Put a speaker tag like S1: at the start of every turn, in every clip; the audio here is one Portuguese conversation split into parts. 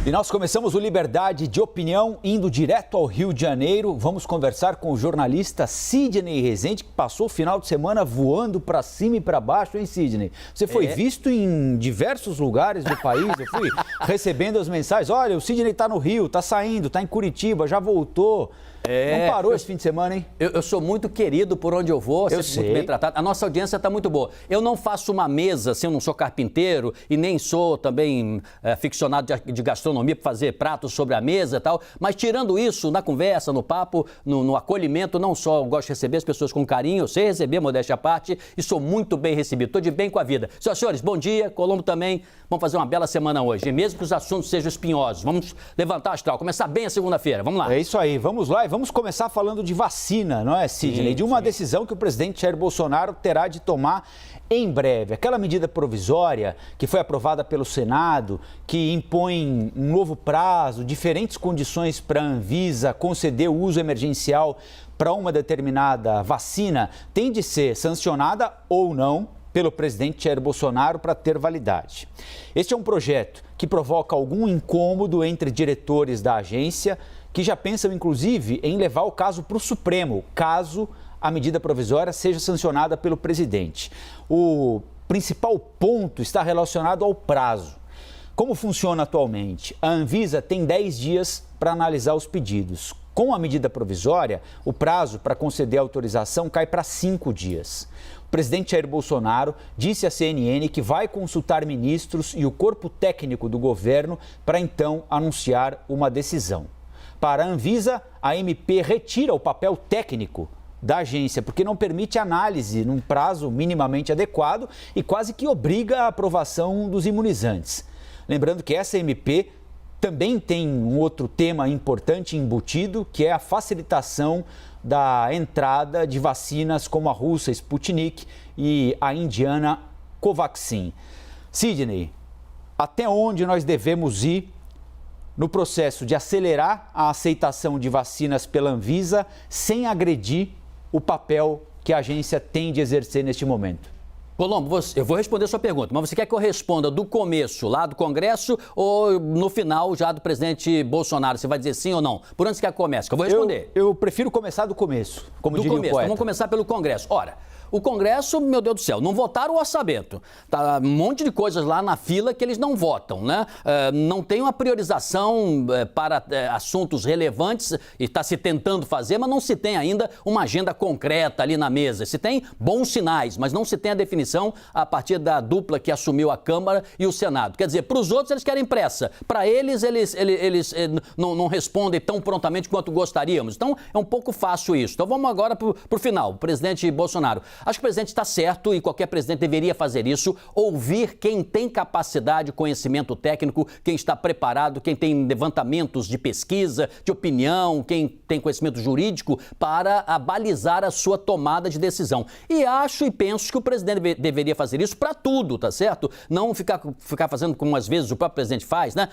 S1: E nós começamos o Liberdade de Opinião indo direto ao Rio de Janeiro. Vamos conversar com o jornalista Sidney Rezende, que passou o final de semana voando para cima e para baixo, hein, Sidney? Você foi visto em diversos lugares do país. Eu fui recebendo as mensagens. Olha, o Sidney está no Rio, está saindo, está em Curitiba, já voltou. Não parou esse fim de semana, hein?
S2: Eu sou muito querido por onde eu vou, sempre muito bem tratado. A nossa audiência está muito boa. Eu não faço uma mesa, assim, eu não sou carpinteiro e nem sou também ficcionado de gastronomia para fazer pratos sobre a mesa e tal. Mas tirando isso, na conversa, no papo, no acolhimento, não só eu gosto de receber as pessoas com carinho, eu sei receber, modéstia à parte, e sou muito bem recebido. Estou de bem com a vida. Senhoras e senhores, bom dia. Colombo também. Vamos fazer uma bela semana hoje. E mesmo que os assuntos sejam espinhosos, vamos levantar o astral, começar bem a segunda-feira. Vamos lá.
S1: É isso aí, vamos lá e vamos começar falando de vacina, não é, Sidney? De uma decisão que o presidente Jair Bolsonaro terá de tomar em breve. Aquela medida provisória que foi aprovada pelo Senado, que impõe um novo prazo, diferentes condições para a Anvisa conceder o uso emergencial para uma determinada vacina, tem de ser sancionada ou não pelo presidente Jair Bolsonaro para ter validade. Este é um projeto que provoca algum incômodo entre diretores da agência, que já pensam, inclusive, em levar o caso para o Supremo, caso a medida provisória seja sancionada pelo presidente. O principal ponto está relacionado ao prazo. Como funciona atualmente? A Anvisa tem 10 dias para analisar os pedidos. Com a medida provisória, o prazo para conceder a autorização cai para 5 dias. O presidente Jair Bolsonaro disse à CNN que vai consultar ministros e o corpo técnico do governo para então anunciar uma decisão. Para a Anvisa, a MP retira o papel técnico da agência, porque não permite análise num prazo minimamente adequado e quase que obriga a aprovação dos imunizantes. Lembrando que essa MP também tem um outro tema importante embutido, que é a facilitação da entrada de vacinas como a russa Sputnik e a indiana Covaxin. Sidney, até onde nós devemos ir no processo de acelerar a aceitação de vacinas pela Anvisa sem agredir o papel que a agência tem de exercer neste momento?
S2: Colombo, eu vou responder a sua pergunta, mas você quer que eu responda do começo, lá do Congresso, ou no final já do presidente Bolsonaro? Você vai dizer sim ou não? Por onde você quer que comece? Que eu vou responder.
S1: Eu prefiro começar do começo, como diria o poeta.
S2: Então vamos começar pelo Congresso. Ora, o Congresso, meu Deus do céu, não votaram o orçamento. Tá um monte de coisas lá na fila que eles não votam, né? Não tem uma priorização para assuntos relevantes e está se tentando fazer, mas não se tem ainda uma agenda concreta ali na mesa. Se tem bons sinais, mas não se tem a definição a partir da dupla que assumiu a Câmara e o Senado. Quer dizer, para os outros eles querem pressa. Para eles não respondem tão prontamente quanto gostaríamos. Então é um pouco fácil isso. Então vamos agora para o final. O presidente Bolsonaro. Acho que o presidente está certo e qualquer presidente deveria fazer isso, ouvir quem tem capacidade, conhecimento técnico, quem está preparado, quem tem levantamentos de pesquisa, de opinião, quem tem conhecimento jurídico para abalizar a sua tomada de decisão. E acho e penso que o presidente deveria fazer isso para tudo, tá certo? Não ficar fazendo como às vezes o próprio presidente faz, né?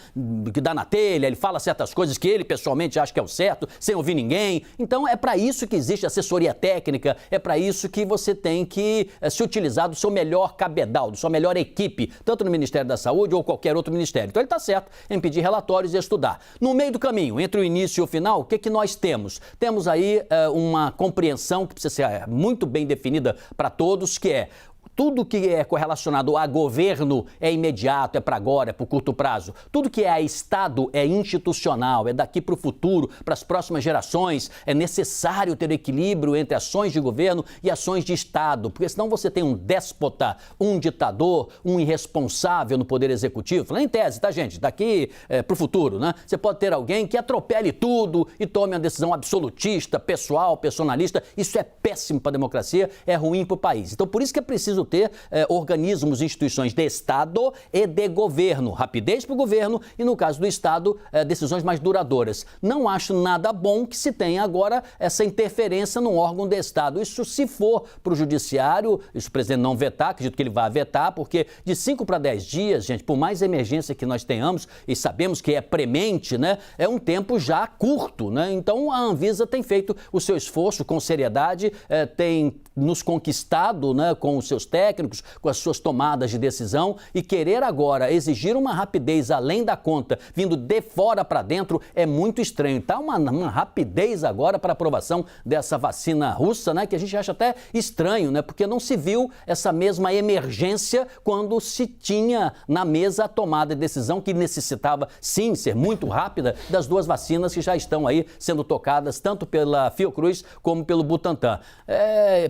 S2: Que dá na telha, ele fala certas coisas que ele pessoalmente acha que é o certo, sem ouvir ninguém. Então é para isso que existe assessoria técnica, é para isso que você tem que se utilizar do seu melhor cabedal, da sua melhor equipe, tanto no Ministério da Saúde ou qualquer outro ministério. Então ele está certo em pedir relatórios e estudar. No meio do caminho, entre o início e o final, o que nós temos? Temos aí uma compreensão que precisa ser muito bem definida para todos, que é: tudo que é correlacionado a governo é imediato, é para agora, é para o curto prazo. Tudo que é a Estado é institucional, é daqui para o futuro, para as próximas gerações. É necessário ter equilíbrio entre ações de governo e ações de Estado, porque senão você tem um déspota, um ditador, um irresponsável no Poder Executivo. Falando em tese, tá, gente? Daqui para o futuro, né? Você pode ter alguém que atropele tudo e tome uma decisão absolutista, pessoal, personalista. Isso é péssimo para a democracia, é ruim para o país. Então, por isso que é preciso ter organismos, instituições de Estado e de governo. Rapidez para o governo e, no caso do Estado, decisões mais duradouras. Não acho nada bom que se tenha agora essa interferência num órgão de Estado. Isso, se for para o Judiciário, isso o presidente não vetar, acredito que ele vai vetar, porque de 5 para 10 dias, gente, por mais emergência que nós tenhamos, e sabemos que é premente, né, é um tempo já curto, né? Então a Anvisa tem feito o seu esforço com seriedade, tem nos conquistado, né, com os seus técnicos, com as suas tomadas de decisão, e querer agora exigir uma rapidez além da conta, vindo de fora para dentro, é muito estranho. Está uma rapidez agora para aprovação dessa vacina russa, né, que a gente acha até estranho, né, porque não se viu essa mesma emergência quando se tinha na mesa a tomada de decisão que necessitava, sim, ser muito rápida, das duas vacinas que já estão aí sendo tocadas tanto pela Fiocruz como pelo Butantan.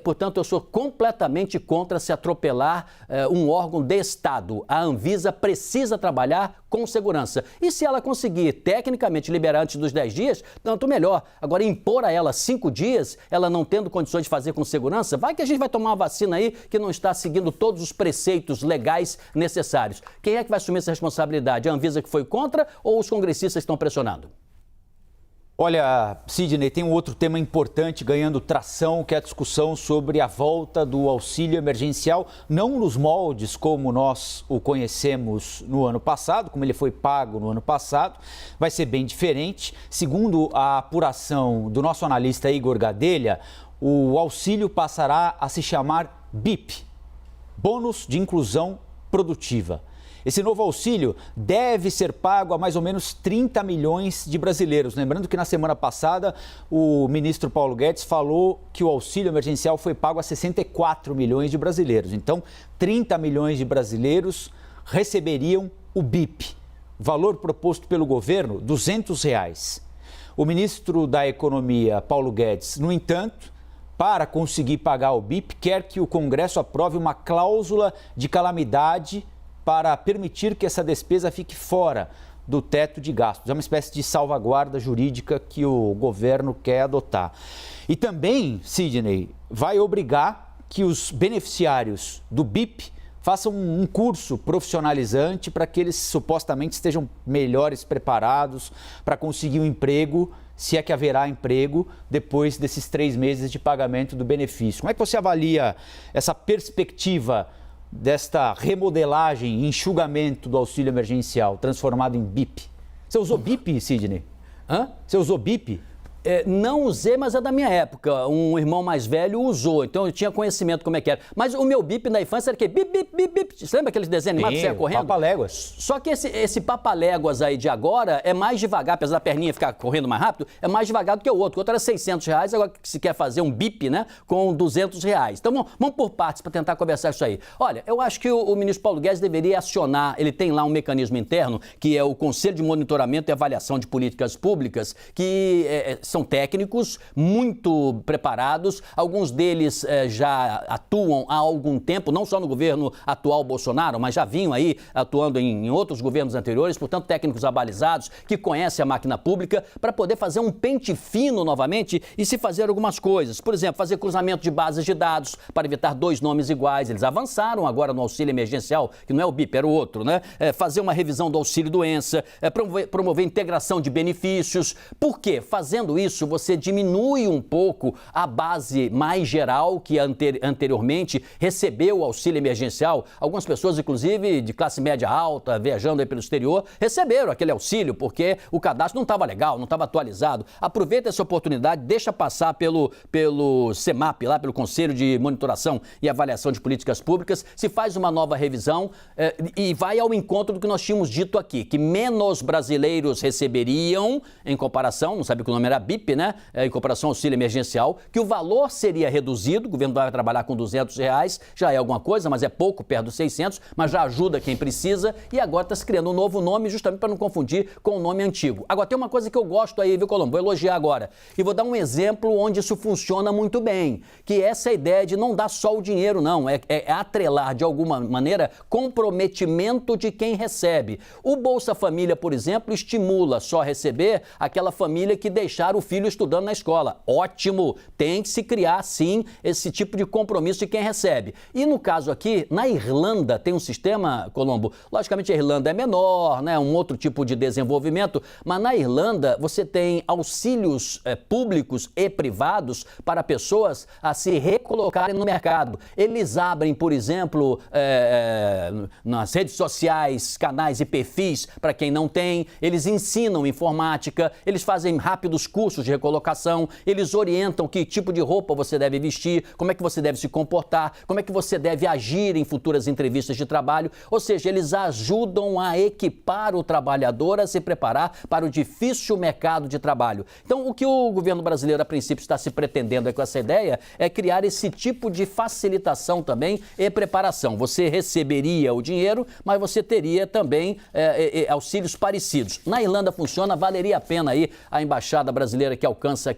S2: Portanto, eu sou completamente contra se atropelar um órgão de Estado. A Anvisa precisa trabalhar com segurança. E se ela conseguir, tecnicamente, liberar antes dos 10 dias, tanto melhor. Agora, impor a ela 5 dias, ela não tendo condições de fazer com segurança, vai que a gente vai tomar uma vacina aí que não está seguindo todos os preceitos legais necessários. Quem é que vai assumir essa responsabilidade? A Anvisa que foi contra ou os congressistas estão pressionando?
S1: Olha, Sidney, tem um outro tema importante ganhando tração, que é a discussão sobre a volta do auxílio emergencial, não nos moldes como nós o conhecemos no ano passado, como ele foi pago no ano passado, vai ser bem diferente. Segundo a apuração do nosso analista Igor Gadelha, o auxílio passará a se chamar BIP, Bônus de Inclusão Produtiva. Esse novo auxílio deve ser pago a mais ou menos 30 milhões de brasileiros. Lembrando que na semana passada o ministro Paulo Guedes falou que o auxílio emergencial foi pago a 64 milhões de brasileiros. Então, 30 milhões de brasileiros receberiam o BIP. Valor proposto pelo governo, R$ 200. O ministro da Economia, Paulo Guedes, no entanto, para conseguir pagar o BIP, quer que o Congresso aprove uma cláusula de calamidade para permitir que essa despesa fique fora do teto de gastos. É uma espécie de salvaguarda jurídica que o governo quer adotar. E também, Sidney, vai obrigar que os beneficiários do BIP façam um curso profissionalizante para que eles supostamente estejam melhores preparados para conseguir um emprego, se é que haverá emprego, depois desses 3 meses de pagamento do benefício. Como é que você avalia essa perspectiva desta remodelagem e enxugamento do auxílio emergencial transformado em BIP? Você usou BIP, Sidney? Você usou BIP?
S2: Não usei, mas é da minha época. Um irmão mais velho usou, então eu tinha conhecimento como é que era. Mas o meu bip na infância era o quê? Bip, bip, bip, bip. Você lembra aqueles desenhos animados que você ia correndo?
S1: Papaléguas.
S2: Só que esse papaléguas aí de agora é mais devagar, apesar da perninha ficar correndo mais rápido, é mais devagar do que o outro. O outro era R$600, agora que se quer fazer um bip, né, com R$200. Então vamos por partes para tentar conversar isso aí. Olha, eu acho que o ministro Paulo Guedes deveria acionar, ele tem lá um mecanismo interno, que é o Conselho de Monitoramento e Avaliação de Políticas Públicas, que são técnicos muito preparados, alguns deles já atuam há algum tempo, não só no governo atual Bolsonaro, mas já vinham aí atuando em outros governos anteriores, portanto técnicos abalizados que conhecem a máquina pública para poder fazer um pente fino novamente e se fazer algumas coisas. Por exemplo, fazer cruzamento de bases de dados para evitar 2 nomes iguais. Eles avançaram agora no auxílio emergencial, que não é o BIP, era o outro, né? Fazer uma revisão do auxílio doença, promover integração de benefícios. Por quê? Fazendo isso, você diminui um pouco a base mais geral que anteriormente recebeu o auxílio emergencial. Algumas pessoas, inclusive de classe média alta, viajando aí pelo exterior, receberam aquele auxílio porque o cadastro não estava legal, não estava atualizado. Aproveita essa oportunidade, deixa passar pelo CEMAP, lá pelo Conselho de Monitoração e Avaliação de Políticas Públicas, se faz uma nova revisão e vai ao encontro do que nós tínhamos dito aqui, que menos brasileiros receberiam em comparação, não sabe que o nome era BIP, né? Em comparação ao auxílio emergencial, que o valor seria reduzido, o governo vai trabalhar com R$200, já é alguma coisa, mas é pouco, perto dos 600, mas já ajuda quem precisa e agora está se criando um novo nome justamente para não confundir com o nome antigo. Agora, tem uma coisa que eu gosto aí, viu, Colombo? Vou elogiar agora e vou dar um exemplo onde isso funciona muito bem, que é essa ideia de não dar só o dinheiro, não, é atrelar de alguma maneira comprometimento de quem recebe. O Bolsa Família, por exemplo, estimula só receber aquela família que deixar o filho estudando na escola. Ótimo! Tem que se criar, sim, esse tipo de compromisso de quem recebe. E no caso aqui, na Irlanda, tem um sistema, Colombo, logicamente a Irlanda é menor, né, um outro tipo de desenvolvimento, mas na Irlanda você tem auxílios públicos e privados para pessoas a se recolocarem no mercado. Eles abrem, por exemplo, nas redes sociais, canais e perfis para quem não tem, eles ensinam informática, eles fazem rápidos cursos cursos de recolocação, eles orientam que tipo de roupa você deve vestir, como é que você deve se comportar, como é que você deve agir em futuras entrevistas de trabalho. Ou seja, eles ajudam a equipar o trabalhador a se preparar para o difícil mercado de trabalho. Então, o que o governo brasileiro, a princípio, está se pretendendo com essa ideia é criar esse tipo de facilitação também e preparação. Você receberia o dinheiro, mas você teria também auxílios parecidos. Na Irlanda funciona, valeria a pena aí a embaixada brasileira que alcança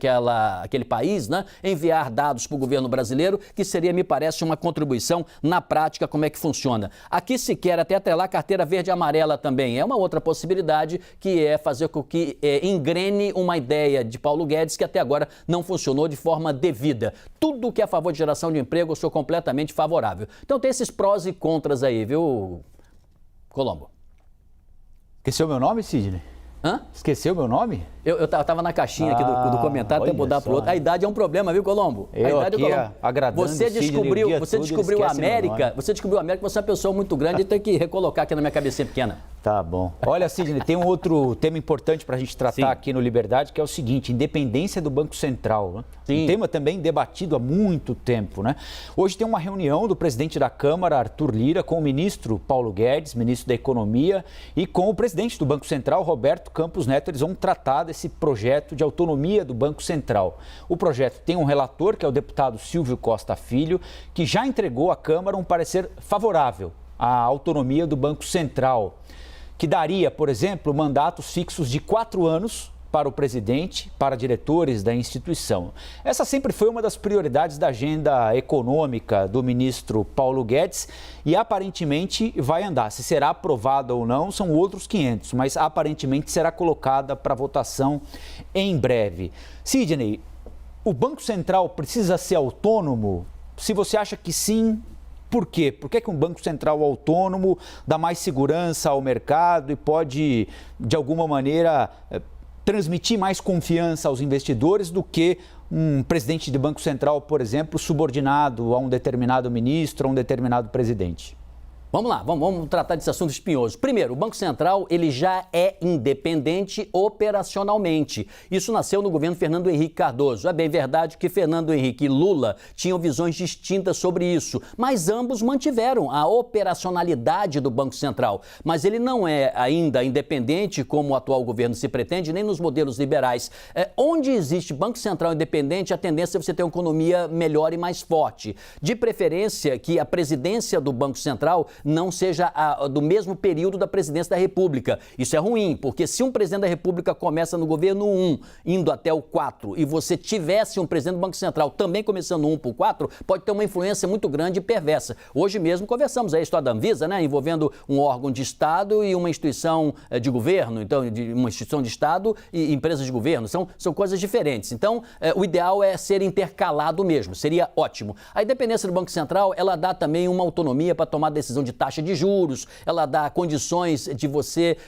S2: aquele país, né, enviar dados para o governo brasileiro, que seria, me parece, uma contribuição na prática, como é que funciona. Aqui se quer até atrelar carteira verde e amarela também. É uma outra possibilidade, que é fazer com que engrene uma ideia de Paulo Guedes que até agora não funcionou de forma devida. Tudo que é a favor de geração de emprego, eu sou completamente favorável. Então tem esses prós e contras aí, viu, Colombo?
S1: Esqueceu meu nome, Sidney?
S2: Hã?
S1: Esqueceu meu nome?
S2: Eu tava na caixinha aqui do comentário, até mudar para o outro. A idade é um problema, viu, Colombo? A idade
S1: aqui agradando
S2: você descobriu a América, você é uma pessoa muito grande e tem que recolocar aqui na minha cabecinha pequena.
S1: Tá bom. Olha, Sidney, tem um outro tema importante para a gente tratar aqui no Liberdade, que é o seguinte: independência do Banco Central. Né? Um tema também debatido há muito tempo, né? Hoje tem uma reunião do presidente da Câmara, Arthur Lira, com o ministro Paulo Guedes, ministro da Economia, e com o presidente do Banco Central, Roberto Campos Neto. Eles vão tratar desse projeto de autonomia do Banco Central. O projeto tem um relator, que é o deputado Silvio Costa Filho, que já entregou à Câmara um parecer favorável à autonomia do Banco Central, que daria, por exemplo, mandatos fixos de 4 anos para o presidente, para diretores da instituição. Essa sempre foi uma das prioridades da agenda econômica do ministro Paulo Guedes e aparentemente vai andar. Se será aprovada ou não, são outros 500, mas aparentemente será colocada para votação em breve. Sidney, o Banco Central precisa ser autônomo? Se você acha que sim, por quê? Por que um Banco Central autônomo dá mais segurança ao mercado e pode, de alguma maneira, transmitir mais confiança aos investidores do que um presidente de Banco Central, por exemplo, subordinado a um determinado ministro, a um determinado presidente?
S2: Vamos lá, vamos tratar desse assunto espinhoso. Primeiro, o Banco Central ele já é independente operacionalmente. Isso nasceu no governo Fernando Henrique Cardoso. É bem verdade que Fernando Henrique e Lula tinham visões distintas sobre isso, mas ambos mantiveram a operacionalidade do Banco Central. Mas ele não é ainda independente, como o atual governo se pretende, nem nos modelos liberais. Onde existe Banco Central independente, a tendência é você ter uma economia melhor e mais forte. De preferência que a presidência do Banco Central não seja do mesmo período da presidência da República. Isso é ruim, porque se um presidente da República começa no governo 1, indo até o 4, e você tivesse um presidente do Banco Central também começando 1 por 4, pode ter uma influência muito grande e perversa. Hoje mesmo conversamos aí a história da Anvisa, né, envolvendo um órgão de Estado e uma instituição de governo, então, uma instituição de Estado e empresas de governo. São coisas diferentes. Então, o ideal é ser intercalado mesmo, seria ótimo. A independência do Banco Central, ela dá também uma autonomia para tomar decisão de taxa de juros, ela dá condições de você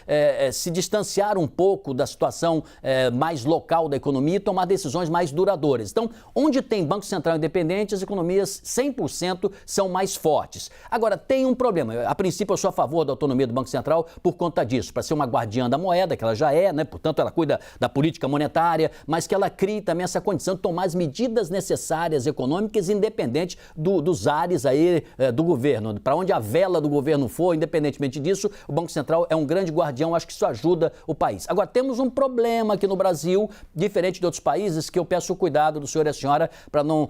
S2: se distanciar um pouco da situação mais local da economia e tomar decisões mais duradouras. Então, onde tem Banco Central independente, as economias 100% são mais fortes. Agora, tem um problema. A princípio, eu sou a favor da autonomia do Banco Central por conta disso, para ser uma guardiã da moeda, que ela já é, né? Portanto, ela cuida da política monetária, mas que ela crie também essa condição de tomar as medidas necessárias econômicas, independente dos ares aí do governo, para onde a vela do governo for, independentemente disso, o Banco Central é um grande guardião, acho que isso ajuda o país. Agora, temos um problema aqui no Brasil, diferente de outros países, que eu peço o cuidado do senhor e a senhora para não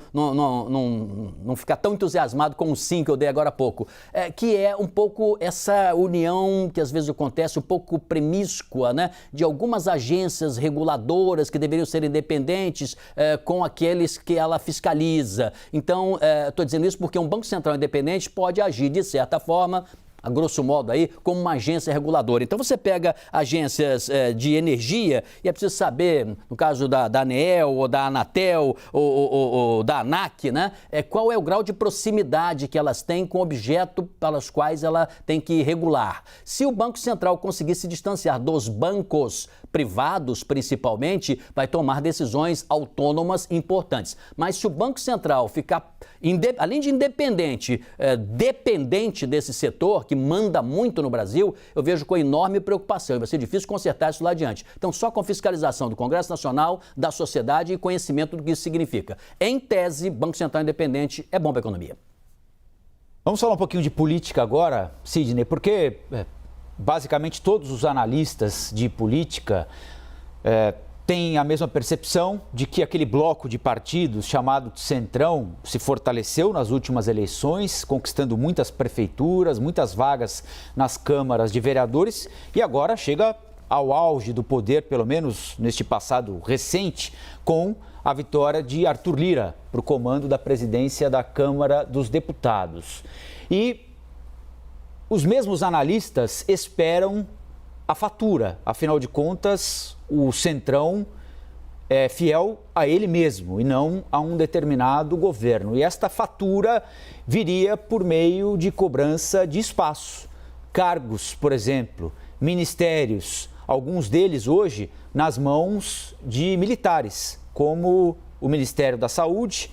S2: ficar tão entusiasmado com o sim que eu dei agora há pouco, que é um pouco essa união que às vezes acontece um pouco promíscua, né, de algumas agências reguladoras que deveriam ser independentes com aqueles que ela fiscaliza. Então, estou dizendo isso porque um Banco Central independente pode agir de certa forma, a grosso modo aí, como uma agência reguladora. Então você pega agências de energia e é preciso saber, no caso da ANEEL ou da Anatel ou da ANAC, né, qual é o grau de proximidade que elas têm com o objeto pelos quais ela tem que regular. Se o Banco Central conseguir se distanciar dos bancos privados, principalmente, vai tomar decisões autônomas importantes. Mas se o Banco Central ficar, além de independente, dependente desse setor, que manda muito no Brasil, eu vejo com enorme preocupação e vai ser difícil consertar isso lá adiante. Então, só com fiscalização do Congresso Nacional, da sociedade e conhecimento do que isso significa. Em tese, Banco Central independente é bom para a economia.
S1: Vamos falar um pouquinho de política agora, Sidney, porque basicamente todos os analistas de política têm a mesma percepção de que aquele bloco de partidos chamado de Centrão se fortaleceu nas últimas eleições, conquistando muitas prefeituras, muitas vagas nas câmaras de vereadores e agora chega ao auge do poder, pelo menos neste passado recente, com a vitória de Arthur Lira para o comando da presidência da Câmara dos Deputados. E os mesmos analistas esperam a fatura, afinal de contas, o Centrão é fiel a ele mesmo e não a um determinado governo. E esta fatura viria por meio de cobrança de espaço, cargos, por exemplo, ministérios, alguns deles hoje nas mãos de militares, como o Ministério da Saúde,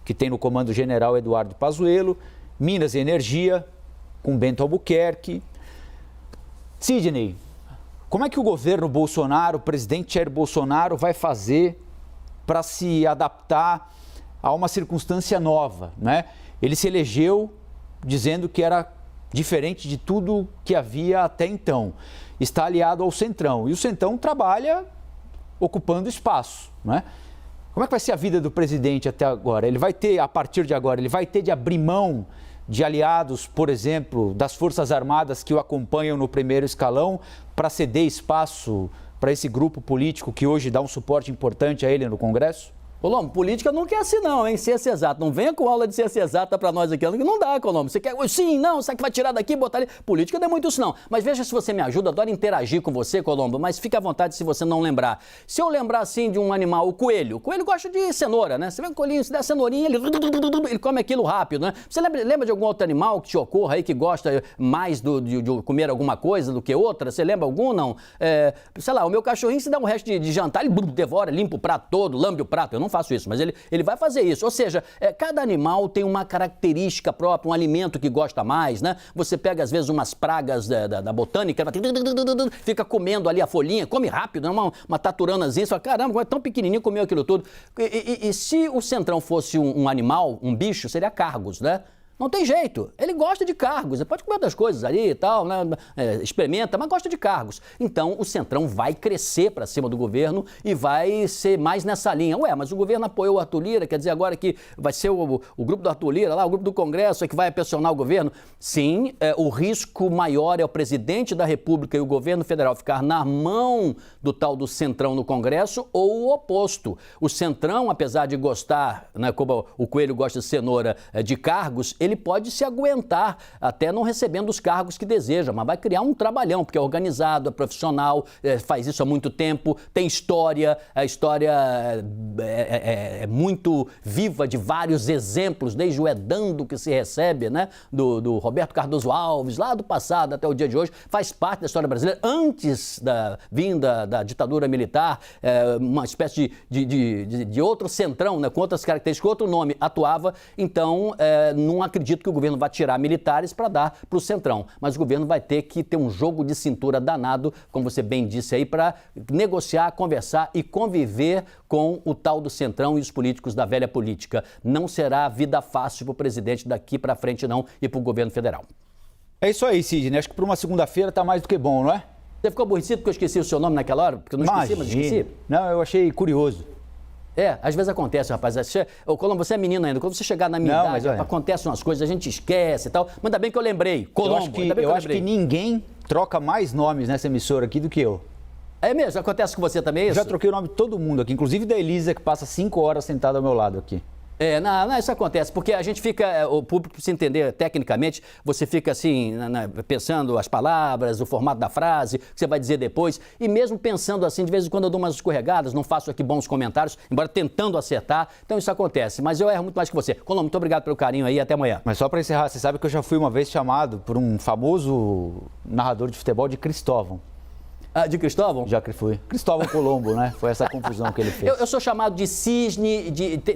S1: que tem no comando o general Eduardo Pazuello, Minas e Energia, com Bento Albuquerque. Sidney, como é que o governo Bolsonaro, o presidente Jair Bolsonaro, vai fazer para se adaptar a uma circunstância nova, né? Ele se elegeu dizendo que era diferente de tudo que havia até então. Está aliado ao Centrão e o Centrão trabalha ocupando espaço, né? Como é que vai ser a vida do presidente até agora? Ele vai ter, a partir de agora, ele vai ter de abrir mão de aliados, por exemplo, das Forças Armadas que o acompanham no primeiro escalão para ceder espaço para esse grupo político que hoje dá um suporte importante a ele no Congresso?
S2: Colombo, política não quer assim não, hein? Ciência exata. Não venha com aula de ciência exata para nós aqui. Não dá, Colombo. Você quer sim, não, sabe que vai tirar daqui e botar ali. Política não é muito isso não. Mas veja se você me ajuda, adoro interagir com você, Colombo, mas fique à vontade se você não lembrar. Se eu lembrar assim de um animal, o coelho gosta de cenoura, né? Você vê um coelhinho, se der cenourinha, ele come aquilo rápido, né? Você lembra de algum outro animal que te ocorra aí que gosta mais de comer alguma coisa do que outra? Você lembra algum, não? Sei lá, o meu cachorrinho, se der um resto de jantar, ele devora, limpa o prato todo, lambe o prato. Eu não faço isso, mas ele vai fazer isso. Ou seja, cada animal tem uma característica própria, um alimento que gosta mais, né? Você pega, às vezes, umas pragas da botânica, fica comendo ali a folhinha, come rápido, né? Uma taturanazinha, só caramba, é tão pequenininho, comeu aquilo tudo. E se o Centrão fosse um animal, um bicho, seria cargos, né? Não tem jeito, ele gosta de cargos, ele pode comer outras coisas ali e tal, né? Experimenta, mas gosta de cargos. Então o Centrão vai crescer para cima do governo e vai ser mais nessa linha. Ué, mas o governo apoiou o Arthur Lira, quer dizer agora que vai ser o grupo do Arthur Lira lá, o grupo do Congresso é que vai pressionar o governo? Sim, o risco maior é o presidente da República e o governo federal ficar na mão do tal do Centrão no Congresso ou o oposto. O Centrão, apesar de gostar, né, como o coelho gosta de cenoura, de cargos, ele pode se aguentar até não recebendo os cargos que deseja, mas vai criar um trabalhão, porque é organizado, é profissional, faz isso há muito tempo, tem história, a história é muito viva de vários exemplos, desde o edando que se recebe, né, do Roberto Cardoso Alves, lá do passado até o dia de hoje, faz parte da história brasileira, antes da vinda da ditadura militar, uma espécie de outro Centrão, né, com outras características, outro nome atuava, então não acredito que o governo vai tirar militares para dar para o Centrão, mas o governo vai ter que ter um jogo de cintura danado, como você bem disse aí, para negociar, conversar e conviver com o tal do Centrão e os políticos da velha política. Não será vida fácil para o presidente daqui para frente não e para o governo federal.
S1: É isso aí, Sidney. Acho que para uma segunda-feira está mais do que bom, não é?
S2: Você ficou aborrecido porque eu esqueci o seu nome naquela hora? Porque eu não esqueci, mas esqueci?
S1: Não, eu achei curioso.
S2: Às vezes acontece, rapaz. Colombo, você é menino ainda. Quando você chegar na minha idade, acontecem umas coisas, a gente esquece e tal. Mas ainda bem que eu lembrei. Colombo,
S1: eu acho que ninguém troca mais nomes nessa emissora aqui do que eu.
S2: É mesmo? Acontece com você também isso?
S1: Já troquei o nome de todo mundo aqui, inclusive da Elisa, que passa 5 horas sentada ao meu lado aqui.
S2: Não, isso acontece, porque a gente fica, o público precisa entender tecnicamente, você fica assim, pensando as palavras, o formato da frase, o que você vai dizer depois, e mesmo pensando assim, de vez em quando eu dou umas escorregadas, não faço aqui bons comentários, embora tentando acertar, então isso acontece, mas eu erro muito mais que você. Colombo, muito obrigado pelo carinho aí, até amanhã.
S1: Mas só para encerrar, você sabe que eu já fui uma vez chamado por um famoso narrador de futebol de Cristóvão.
S2: De Cristóvão?
S1: Já que fui. Cristóvão Colombo, né? Foi essa confusão que ele fez.
S2: Eu sou chamado de cisne,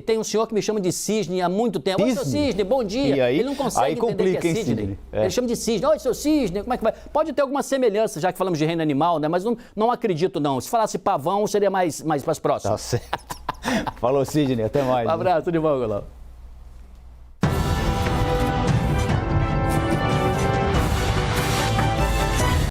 S2: tem um senhor que me chama de cisne há muito tempo. Oi, seu cisne, bom dia.
S1: E aí,
S2: ele não consegue entender que é cisne. Ele chama de cisne. Oi, seu cisne, como é que vai? Pode ter alguma semelhança, já que falamos de reino animal, né? Mas não acredito, não. Se falasse pavão, seria mais próximo.
S1: Tá certo. Falou, Sidney. Até mais.
S2: Um abraço, tudo de bom, Golão.